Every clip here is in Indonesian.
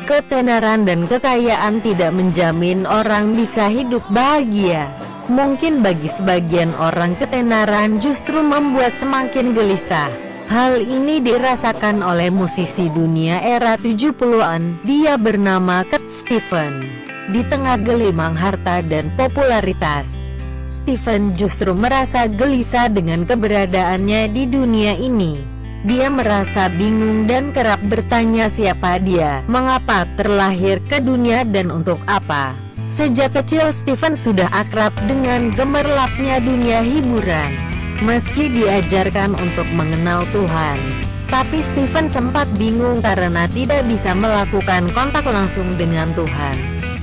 Ketenaran dan kekayaan tidak menjamin orang bisa hidup bahagia. Mungkin bagi sebagian orang ketenaran justru membuat semakin gelisah. Hal ini dirasakan oleh musisi dunia era 70-an, dia bernama Cat Stevens. Di tengah gelimang harta dan popularitas, Stevens justru merasa gelisah dengan keberadaannya di dunia ini. Dia merasa bingung dan kerap bertanya siapa dia, mengapa terlahir ke dunia dan untuk apa. Sejak kecil Stevens sudah akrab dengan gemerlapnya dunia hiburan. Meski diajarkan untuk mengenal Tuhan, tapi Stevens sempat bingung karena tidak bisa melakukan kontak langsung dengan Tuhan.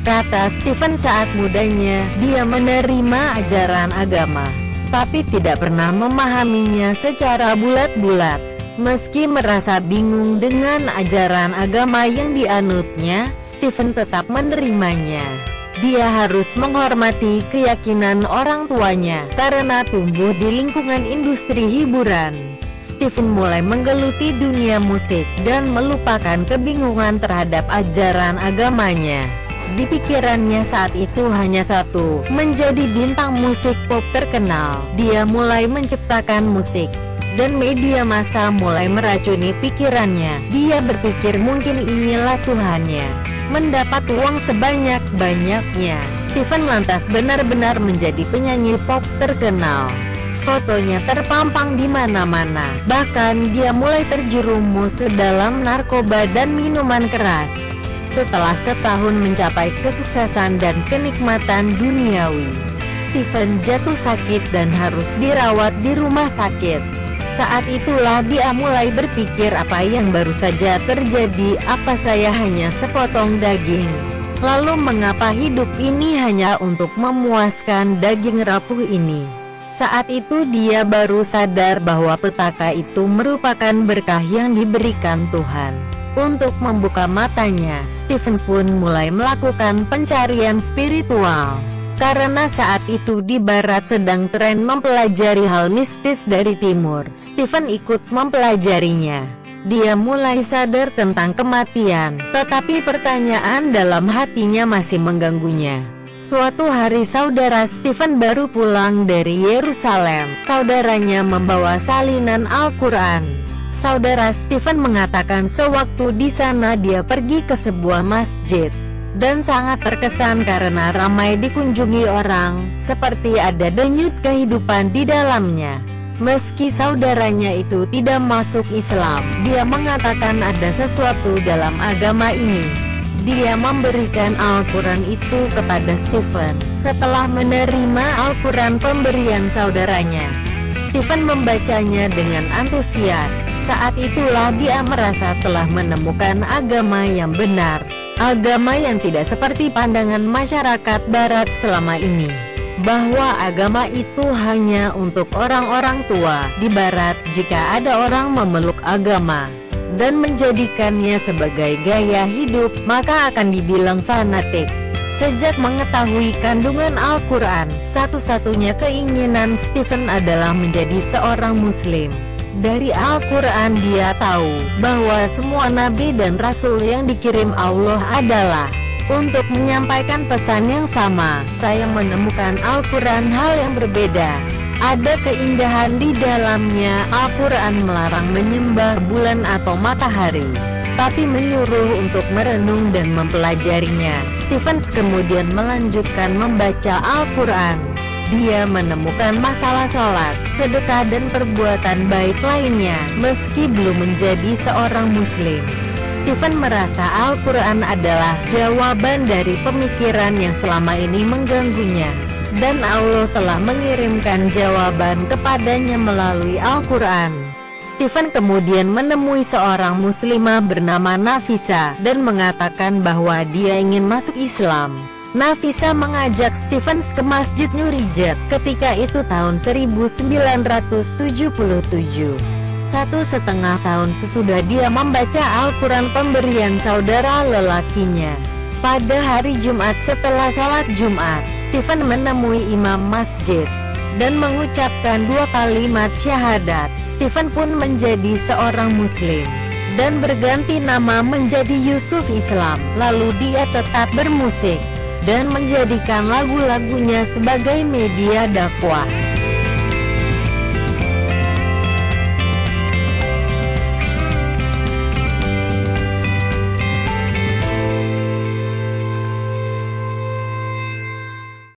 Kata Stevens, saat mudanya dia menerima ajaran agama, tapi tidak pernah memahaminya secara bulat-bulat. Meski merasa bingung dengan ajaran agama yang dianutnya, Stevens tetap menerimanya. Dia harus menghormati keyakinan orang tuanya karena tumbuh di lingkungan industri hiburan. Stevens mulai menggeluti dunia musik dan melupakan kebingungan terhadap ajaran agamanya. Di pikirannya saat itu hanya satu, menjadi bintang musik pop terkenal. Dia mulai menciptakan musik, dan media massa mulai meracuni pikirannya. Dia berpikir mungkin inilah Tuhannya, mendapat uang sebanyak-banyaknya. Stevens lantas benar-benar menjadi penyanyi pop terkenal. Fotonya terpampang di mana-mana. Bahkan dia mulai terjerumus ke dalam narkoba dan minuman keras. Setelah setahun mencapai kesuksesan dan kenikmatan duniawi, Stevens jatuh sakit dan harus dirawat di rumah sakit. Saat itulah dia mulai berpikir, apa yang baru saja terjadi, apa saya hanya sepotong daging? Lalu mengapa hidup ini hanya untuk memuaskan daging rapuh ini? Saat itu dia baru sadar bahwa petaka itu merupakan berkah yang diberikan Tuhan. Untuk membuka matanya, Stevens pun mulai melakukan pencarian spiritual. Karena saat itu di Barat sedang tren mempelajari hal mistis dari Timur, Stevens ikut mempelajarinya. Dia mulai sadar tentang kematian, tetapi pertanyaan dalam hatinya masih mengganggunya. Suatu hari saudara Stevens baru pulang dari Yerusalem. Saudaranya membawa salinan Al-Quran. Saudara Stevens mengatakan sewaktu di sana dia pergi ke sebuah masjid dan sangat terkesan karena ramai dikunjungi orang, seperti ada denyut kehidupan di dalamnya. Meski saudaranya itu tidak masuk Islam, dia mengatakan ada sesuatu dalam agama ini. Dia memberikan Al-Quran itu kepada Stevens. Setelah menerima Al-Quran pemberian saudaranya, Stevens membacanya dengan antusias. Saat itulah dia merasa telah menemukan agama yang benar, agama yang tidak seperti pandangan masyarakat Barat selama ini, bahwa agama itu hanya untuk orang-orang tua. Di Barat, jika ada orang memeluk agama dan menjadikannya sebagai gaya hidup, maka akan dibilang fanatik. Sejak mengetahui kandungan Al-Quran, satu-satunya keinginan Stevens adalah menjadi seorang Muslim. Dari Al-Quran dia tahu bahwa semua nabi dan rasul yang dikirim Allah adalah untuk menyampaikan pesan yang sama. Saya menemukan Al-Quran hal yang berbeda. Ada keindahan di dalamnya. Al-Quran melarang menyembah bulan atau matahari, tapi menyuruh untuk merenung dan mempelajarinya. Stevens kemudian melanjutkan membaca Al-Quran. Dia menemukan masalah sholat, sedekah dan perbuatan baik lainnya. Meski belum menjadi seorang Muslim, Stevens merasa Al-Quran adalah jawaban dari pemikiran yang selama ini mengganggunya. Dan Allah telah mengirimkan jawaban kepadanya melalui Al-Quran. Stevens kemudian menemui seorang muslimah bernama Nafisa dan mengatakan bahwa dia ingin masuk Islam. Nafisa mengajak Stevens ke Masjid Nurijat. Ketika itu tahun 1977. 1,5 tahun sesudah dia membaca Al-Quran pemberian saudara lelakinya. Pada hari Jumat setelah sholat Jumat, Stevens menemui imam masjid dan mengucapkan 2 kalimat syahadat. Stevens pun menjadi seorang Muslim dan berganti nama menjadi Yusuf Islam. Lalu dia tetap bermusik dan menjadikan lagu-lagunya sebagai media dakwah.